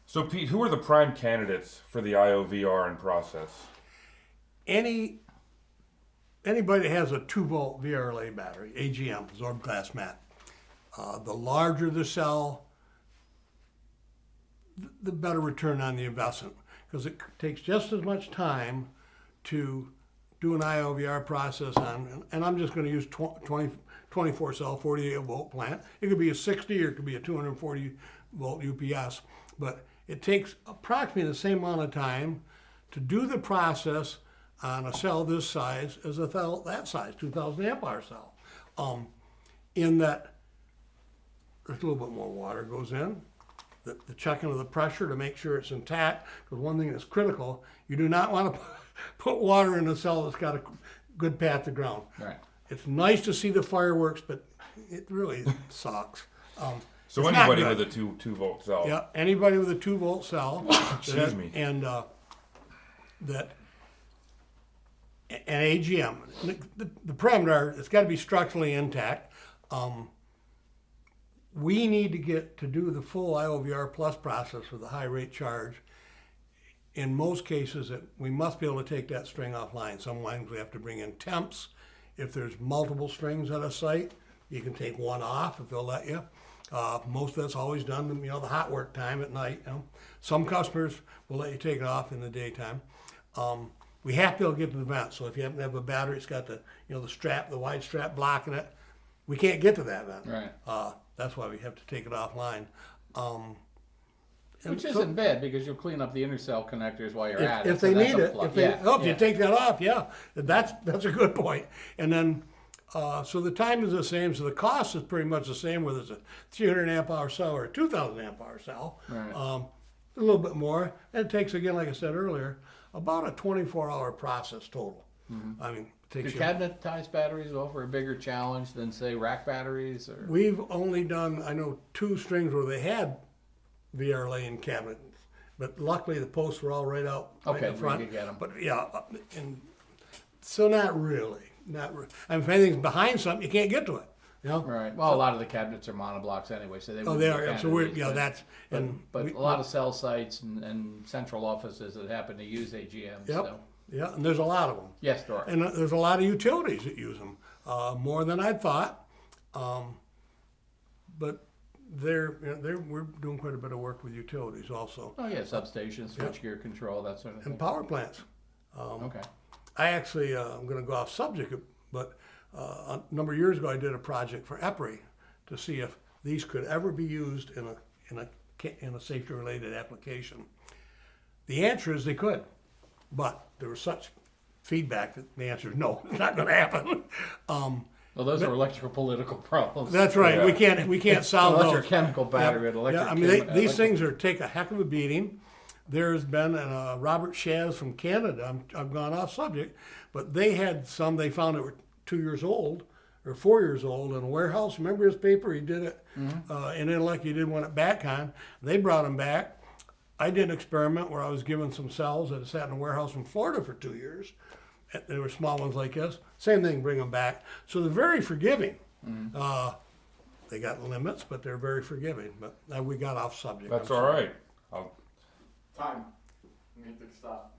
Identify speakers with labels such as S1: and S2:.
S1: So Pete, who are the prime candidates for the IOVR and process?
S2: Anybody that has a 2-volt VRLA battery, AGM, absorbed glass mat, the larger the cell, the better return on the investment, because it takes just as much time to do an IOVR process on, and I'm just going to use 24 cell, 48 volt plant. It could be a 60 or it could be a 240 volt UPS, but it takes approximately the same amount of time to do the process on a cell this size as a cell that size, 2,000 amp hour cell. In that there's a little bit more water goes in, the checking of the pressure to make sure it's intact, because one thing that's critical, you do not want to put water in a cell that's got a good path to ground.
S3: Right.
S2: It's nice to see the fireworks, but it really sucks.
S1: So
S2: It's not
S1: anybody
S2: good.
S1: with a 2-volt cell.
S2: Yeah, anybody with a 2-volt cell.
S1: Excuse me.
S2: And that an AGM. The parameter, it's got to be structurally intact. We need to get to do the full IOVR plus process with a high rate charge. In most cases, we must be able to take that string offline. Sometimes we have to bring in temps. If there's multiple strings at a site, you can take one off if they'll let you. Most of that's always done, the hot work time at night. Some customers will let you take it off in the daytime. We have to be able to get to the vent. So if you happen to have a battery, it's got the strap, the wide strap blocking it. We can't get to that vent.
S3: Right.
S2: That's why we have to take it offline.
S3: Which isn't bad, because you'll clean up the intercell connectors while you're at it.
S2: If they
S3: so that's
S2: need
S3: a
S2: it,
S3: plus.
S2: if you take that off, that's a good point. And then, so the time is the same, so the cost is pretty much the same, whether it's a 300 amp hour cell or a 2,000 amp hour cell.
S3: Right.
S2: A little bit more. And it takes, again, like I said earlier, about a 24-hour process total.
S3: Mm-hmm.
S2: I mean, it
S3: Do
S2: takes you.
S3: cabinet-tized batteries offer a bigger challenge than, say, rack batteries? Or
S2: We've only done, I know, 2 strings where they had VR lane cabinets, but luckily the posts were all right out right in
S3: Okay,
S2: front.
S3: we could get 'em.
S2: But yeah, and so not really. I mean, if anything's behind something, you can't get to it.
S3: Right. Well, a lot of the cabinets are monoblocks anyway, so they.
S2: Oh,
S3: wouldn't
S2: they
S3: be
S2: are. So we're
S3: candidates,
S2: that's
S3: But
S2: we-
S3: a lot of cell sites and central offices that happen to use AGMs.
S2: Yep.
S3: So.
S2: Yeah, and there's a lot of them,
S3: Yes, there are.
S2: and there's a lot of utilities that use them more than I thought. But we're doing quite a bit of work with utilities also,
S3: Oh yeah, substations, switchgear control, that sort of thing.
S2: and power plants.
S3: Okay.
S2: I actually, I'm going to go off subject, but a number of years ago I did a project for EPRI to see if these could ever be used in a safety-related application. The answer is they could, but there was such feedback that the answer is no, it's not going to happen.
S3: Well, those are electrical political problems.
S2: That's right.
S1: Yeah.
S2: We can't solve those.
S3: Electrochemical battery with electric.
S2: Yeah, I mean, these things take a heck of a beating. There's been Robert Shaz from Canada. I've gone off subject, but they had some. They found that were 2 years old or 4 years old in a warehouse. Remember his paper? He did it in Intellect. He did one at Batcon. They brought him back. I did an experiment where I was given some cells that had sat in a warehouse in Florida for 2 years. They were small ones like this. Same thing, bring them back. So they're very forgiving. They got limits, but they're very forgiving. But we got off subject.
S1: That's
S2: I'm
S1: all
S2: sorry.
S1: right.
S4: Time. We need to stop.